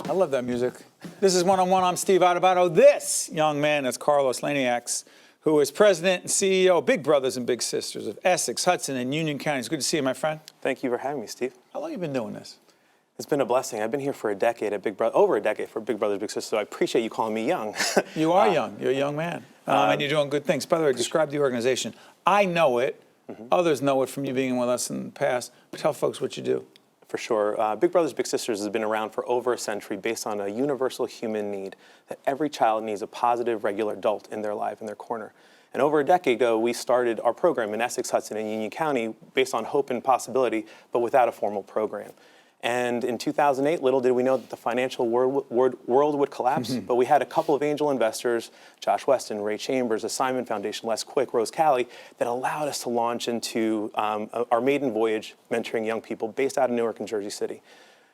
I love that music. This is One-on-One. I'm Steve Adubato. This young man is Carlos Lejnieks, who is president and CEO of Big Brothers and Big Sisters of Essex, Hudson and Union Counties. Good to see you, my friend. Thank you for having me, Steve. How long have you been doing this? It's been a blessing. I've been here for a decade at over a decade for Big Brothers Big Sisters, so I appreciate you calling me young. You are young. You're a young man. And you're doing good things. By the way, describe the organization. I know it. Others know it from you being with us in the past. But tell folks what you do. For sure. Big Brothers Big Sisters has been around for over a century based on a universal human need that every child needs a positive, regular adult in their life, in their corner. And over a decade ago, we started our program in Essex, Hudson and Union County based on hope and possibility, but without a formal program. And in 2008, little did we know that the financial world would collapse, but we had a couple of angel investors, Josh Weston, Ray Chambers, the Simon Foundation, Les Quick, Rose Calley, that allowed us to launch into our maiden voyage mentoring young people based out of Newark and Jersey City.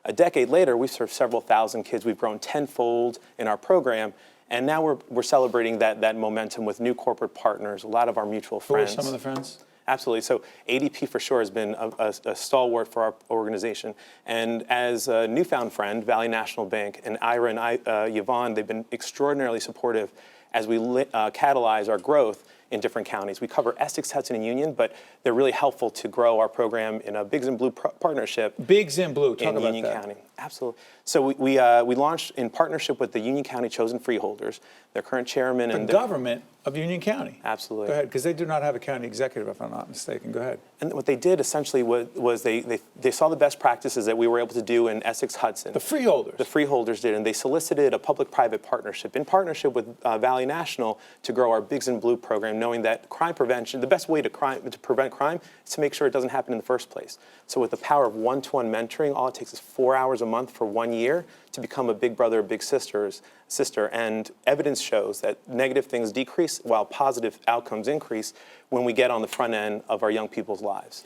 A decade later, we've served several thousand kids. We've grown tenfold in our program, and now we're celebrating that momentum with new corporate partners, a lot of our mutual friends. Who are some of the friends? Absolutely. So ADP for sure has been a stalwart for our organization. And as a newfound friend, Valley National Bank and Ira and Yvonne, they've been extraordinarily supportive as we catalyze our growth in different counties. We cover Essex, Hudson, and Union, but they're really helpful to grow our program in a Bigs in Blue partnership. Bigs in Blue, talk about Union that. County. Absolutely. So we launched in partnership with the Union County chosen freeholders, their current chairman and the government of Union County. Absolutely. Go ahead, because they do not have a county executive, if I'm not mistaken. Go ahead. And what they did essentially was they saw the best practices that we were able to do in Essex Hudson. The freeholders. The freeholders did, and they solicited a public-private partnership in partnership with Valley National to grow our Bigs in Blue program, knowing that crime prevention, the best way to prevent crime is to make sure it doesn't happen in the first place. So with the power of one-to-one mentoring, all it takes is 4 hours a month for 1 year to become a big brother or big sister, and evidence shows that negative things decrease while positive outcomes increase when we get on the front end of our young people's lives.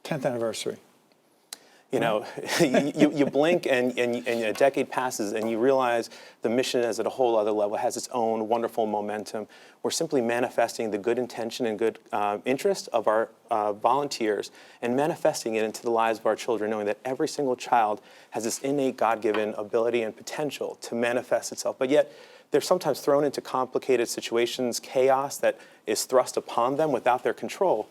10th anniversary. You know, you blink and a decade passes and you realize the mission is at a whole other level, has its own wonderful momentum. We're simply manifesting the good intention and good interest of our volunteers and manifesting it into the lives of our children, knowing that every single child has this innate God-given ability and potential to manifest itself. But yet, they're sometimes thrown into complicated situations, chaos that is thrust upon them without their control.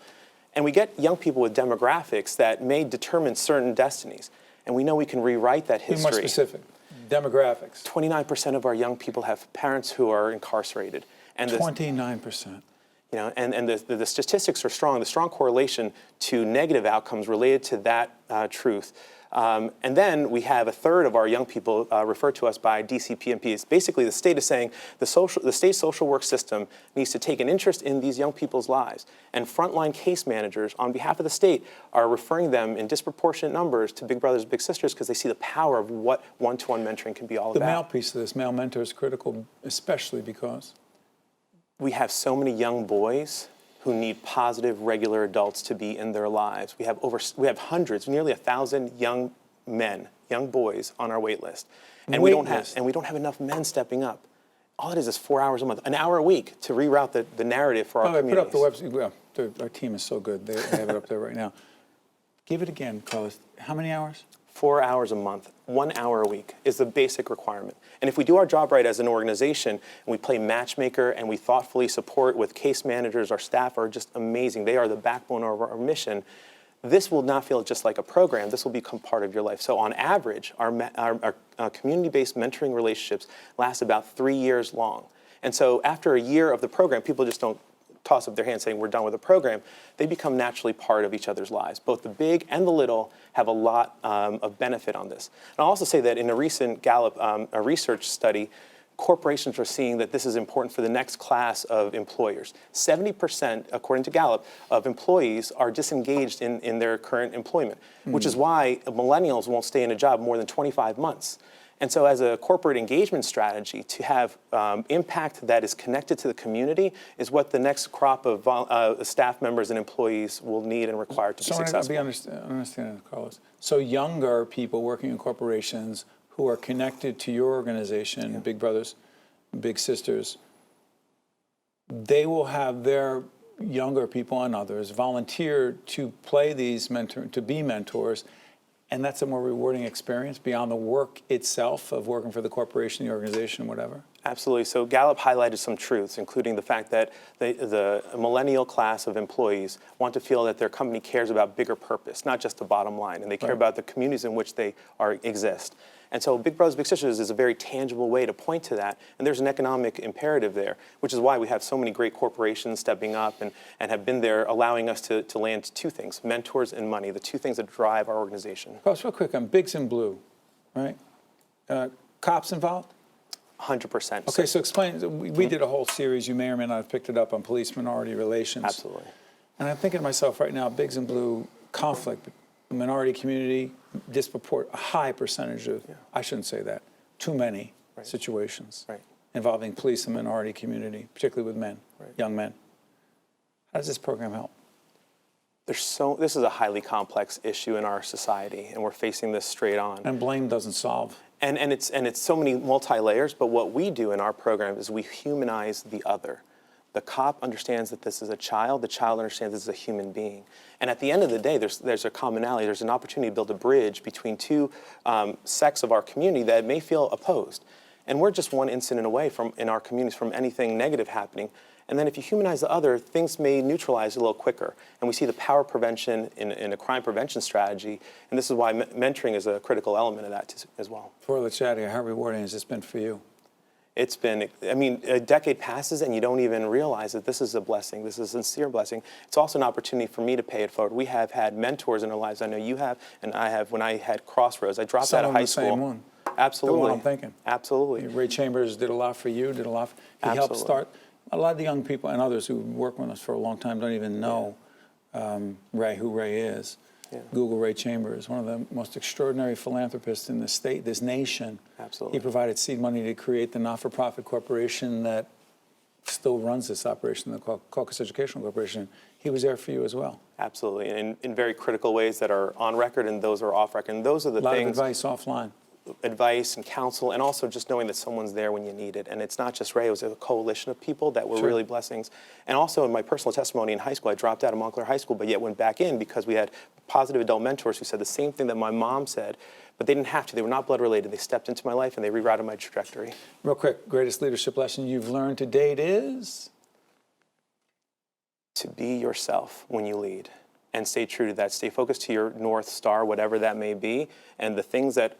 And we get young people with demographics that may determine certain destinies. And we know we can rewrite that history. Be more specific. Demographics. 29% of our young people have parents who are incarcerated. And 29%. You know, and the statistics are strong. The strong correlation to negative outcomes related to that truth. And then we have a third of our young people referred to us by DCPMP. It's basically the state is saying the state social work system needs to take an interest in these young people's lives. And frontline case managers on behalf of the state are referring them in disproportionate numbers to Big Brothers Big Sisters because they see the power of what one-to-one mentoring can be all about. The male piece of this, male mentor, is critical, especially because we have so many young boys who need positive, regular adults to be in their lives. We have hundreds, nearly 1,000 young men, young boys on our wait list. And we don't have enough men stepping up. All it is 4 hours a month, an hour a week to reroute the narrative for our communities. Put up the website. Well, our team is so good. They have it up there right now. Give it again, Carlos. How many hours? 4 hours a month, 1 hour a week is the basic requirement. And if we do our job right as an organization, and we play matchmaker and we thoughtfully support with case managers, our staff are just amazing. They are the backbone of our mission. This will not feel just like a program. This will become part of your life. So on average, our community-based mentoring relationships last about 3 years long. And so after a year of the program, people just don't toss up their hands saying we're done with the program. They become naturally part of each other's lives. Both the big and the little have a lot of benefit on this. And I'll also say that in a recent Gallup a research study, corporations are seeing that this is important for the next class of employers. 70%, according to Gallup, of employees are disengaged in their current employment, which is why millennials won't stay in a job more than 25 months. And so as a corporate engagement strategy, to have impact that is connected to the community is what the next crop of staff members and employees will need and require to be successful. I understand, Carlos. So younger people working in corporations who are connected to your organization, Big Brothers, Big Sisters, they will have their younger people and others volunteer to play these to be mentors And that's a more rewarding experience beyond the work itself of working for the corporation, the organization, whatever? Absolutely. So Gallup highlighted some truths, including the fact that the millennial class of employees want to feel that their company cares about bigger purpose, not just the bottom line, and they care about the communities in which they exist. And so Big Brothers Big Sisters is a very tangible way to point to that, and there's an economic imperative there, which is why we have so many great corporations stepping up and have been there, allowing us to land two things: mentors and money, the two things that drive our organization. Carlos, real quick, on Bigs and Blue, right? Cops involved? 100%. Okay, so explain. We did a whole series, you may or may not have picked it up, on police-minority relations. Absolutely. And I'm thinking to myself right now, Bigs and Blue conflict, the minority community, a high percentage of, I shouldn't say that, too many situations involving police and minority community, particularly with men, young men. How does this program help? This is a highly complex issue in our society, and we're facing this straight on. And blame doesn't solve. And it's so many multi-layers, but what we do in our program is we humanize the other. The cop understands that this is a child. The child understands this is a human being. And at the end of the day, there's a commonality. There's an opportunity to build a bridge between two sects of our community that may feel opposed. And we're just one incident away in our communities from anything negative happening. And then if you humanize the other, things may neutralize a little quicker. And we see the power of prevention in a crime prevention strategy. And this is why mentoring is a critical element of that as well. Before let's chat here, how rewarding has this been for you? It's been, I mean, a decade passes and you don't even realize that this is a blessing. This is a sincere blessing. It's also an opportunity for me to pay it forward. We have had mentors in our lives. I know you have, and I have. When I had Crossroads, I dropped out of high school. Same one. Absolutely. The one I'm thinking. Absolutely. Ray Chambers did a lot for you, he helped start. A lot of the young people and others who work with us for a long time don't even know Ray, who Ray is. Yeah. Google Ray Chambers, one of the most extraordinary philanthropists in the state, this nation. Absolutely. He provided seed money to create the not-for-profit corporation that still runs this operation, the Caucus Educational Corporation. He was there for you as well. Absolutely, and in very critical ways that are on record and those are off record. And those are the things. A lot of advice offline. Advice and counsel, and also just knowing that someone's there when you need it. And it's not just Ray, it was a coalition of people that were really blessings. And also in my personal testimony in high school, I dropped out of Montclair High School, but yet went back in because we had positive adult mentors who said the same thing that my mom said, but they didn't have to. They were not blood related. They stepped into my life and they rerouted my trajectory. Real quick, greatest leadership lesson you've learned to date is? To be yourself when you lead. And stay true to that. Stay focused to your North Star, whatever that may be, and the things that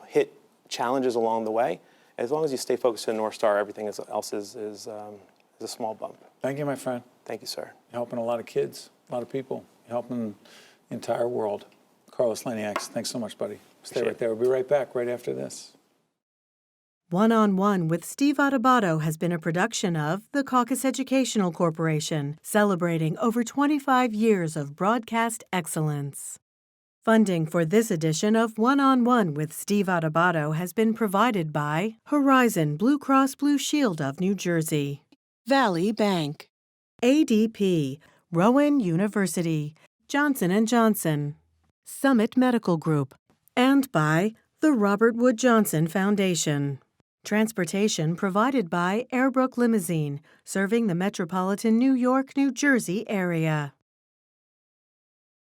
hit challenges along the way. As long as you stay focused on the North Star, everything else is a small bump. Thank you, my friend. Thank you, sir. You're helping a lot of kids, a lot of people. You're helping the entire world. Carlos Lejnieks, thanks so much, buddy. Stay right there. We'll be right back right after this. One-on-One with Steve Adubato has been a production of the Caucus Educational Corporation, celebrating over 25 years of broadcast excellence. Funding for this edition of One-on-One with Steve Adubato has been provided by Horizon Blue Cross Blue Shield of New Jersey, Valley Bank, ADP, Rowan University, Johnson & Johnson, Summit Medical Group, and by the Robert Wood Johnson Foundation. Transportation provided by Airbrook Limousine, serving the metropolitan New York, New Jersey area.